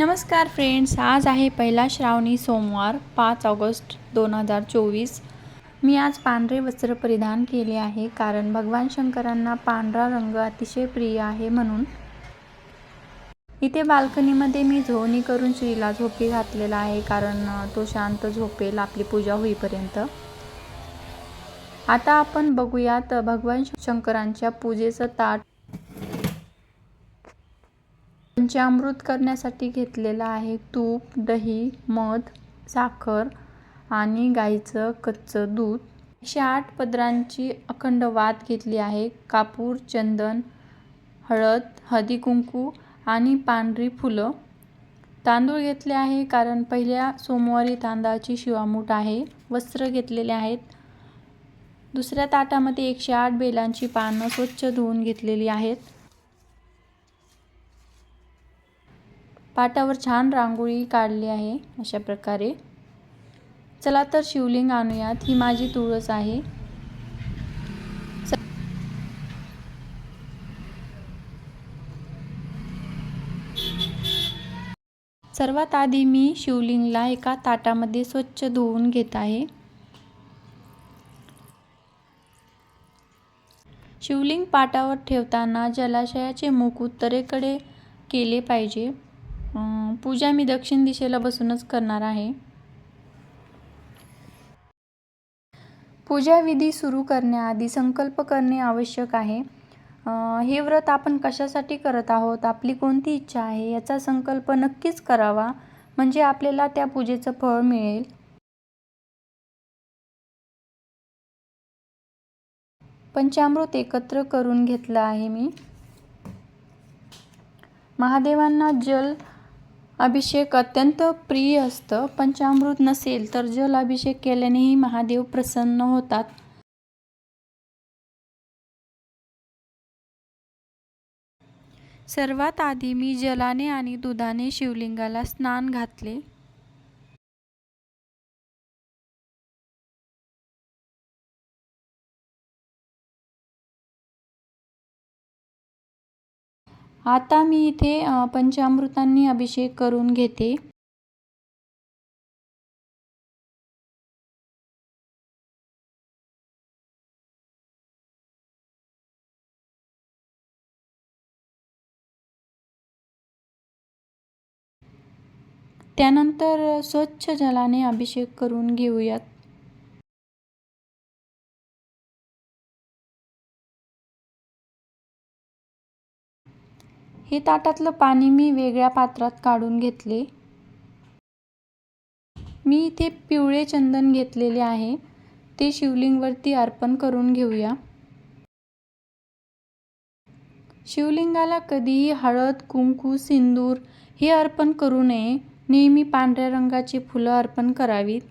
नमस्कार फ्रेंड्स, आज आहे पहिला श्रावणी सोमवार 5 ऑगस्ट 2024। मी आज पांढरे वस्त्र परिधान केले आहे कारण भगवान शंकरांना पांढरा रंग अतिशय प्रिय आहे म्हणून। इथे बाल्कनीमध्ये मी झोळणी करून श्रीला झोपी घातलेला आहे कारण तो शांत झोपेल आपली पूजा होईपर्यंत। आता आपण बघूयात भगवान शंकरांच्या पूजेचं ताट। पंचामृत करण्यासाठी घेतलेला आहे तूप, दही, मध, साखर आणि गाईचं कच्चं दूध। 108 पदरांची अखंड वात घेतली आहे। कापूर, चंदन, हळद, हळदी कुंकू आणि पांढरी फुलं। तांदूळ घेतले आहे कारण पहिल्या सोमवारी तांदळाची शिवामूठ आहे। वस्त्र घेतलेले आहेत। दुसऱ्या ताटामध्ये 108 बेलांची पानं स्वच्छ धुवून घेतलेली आहेत। पाटावर छान रांगोळी काढली आहे अशा प्रकारे। चला तर शिवलिंग आणूयात। ही माझी तुळस आहे। सर्वात आधी मी शिवलिंगला एका ताटामध्ये स्वच्छ धुवून घेत आहे। शिवलिंग पाटावर ठेवताना जलाशयाचे मुख उत्तरेकडे केले पाहिजे। पूजा मी दक्षिण दिशेला बसूनच करणार आहे। पूजा विधी सुरू करण्याआधी संकल्प करणे आवश्यक आहे। हे व्रत आपण कशासाठी करत आहोत, आपली कोणती इच्छा आहे याचा संकल्प नक्कीच करावा, म्हणजे आपल्याला त्या पूजेचं फळ मिळेल। पंचामृत एकत्र करून घेतलं आहे मी। महादेवांना जल अभिषेक अत्यंत प्रिय असतं। पंचामृत नसेल तर जल अभिषेक केल्यानेही महादेव प्रसन्न होतात। सर्वात आधी मी जलाने आणि दुधाने शिवलिंगाला स्नान घातले। आता मी इथे पंचामृतांनी अभिषेक करून घेते। त्यानंतर स्वच्छ जलाने अभिषेक करून घेऊयात। हे ताटातलं पाणी मी वेगळ्या पात्रात काढून घेतले। मी इथे पिवळे चंदन घेतलेले आहे, ते शिवलिंगवरती अर्पण करून घेऊया। शिवलिंगाला कधीही हळद, कुंकू, सिंदूर हे अर्पण करू नये। नेहमी पांढऱ्या रंगाची फुलं अर्पण करावीत।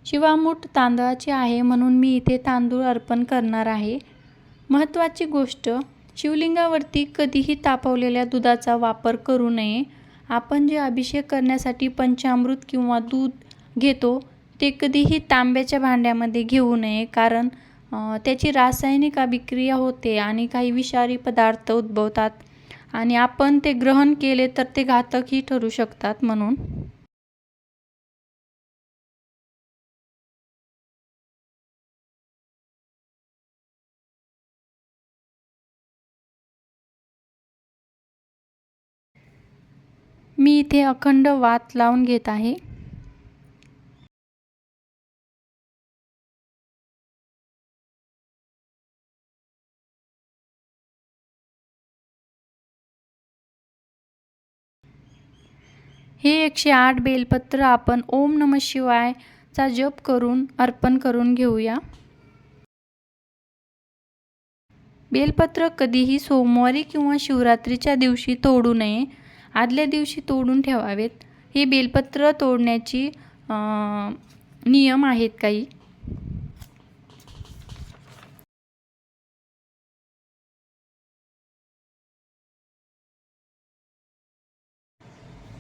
शिवामूठ तांदळाची आहे म्हणून मी इथे तांदूळ अर्पण करणार आहे। महत्त्वाची गोष्ट, शिवलिंगावरती कधीही तापवलेल्या दुधाचा वापर करू नये। आपण जे अभिषेक करण्यासाठी पंचामृत किंवा दूध घेतो ते कधीही तांब्याच्या भांड्यामध्ये घेऊ नये, कारण त्याची रासायनिक अभिक्रिया होते आणि काही विषारी पदार्थ उद्भवतात आणि आपण ते ग्रहण केले तर ते घातकही ठरू शकतात म्हणून। मी इथे अखंड वात लावून घेत आहे। हे 108 बेलपत्र आपण ओम नमः शिवाय चा जप करून अर्पण करून घेऊया। बेलपत्र कधीही सोमवारी किंवा शिवरात्रीच्या दिवशी तोडू नये, आदल्या दिवशी तोडून ठेवावेत। हे बेलपत्र तोडण्याची नियम आहेत काही।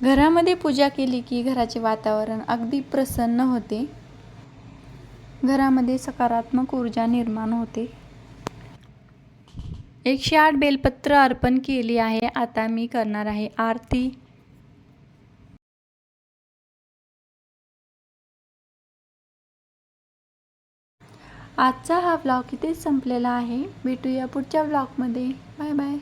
घरामध्ये पूजा केली की घराचे वातावरण अगदी प्रसन्न होते। घरामध्ये सकारात्मक ऊर्जा निर्माण होते. 108 बेलपत्र अर्पण केली आहे. आता मी करणार आहे आरती. आजचा हा व्लॉग इथेच संपलेला आहे. भेटूया पुढच्या व्लॉगमध्ये. Bye bye.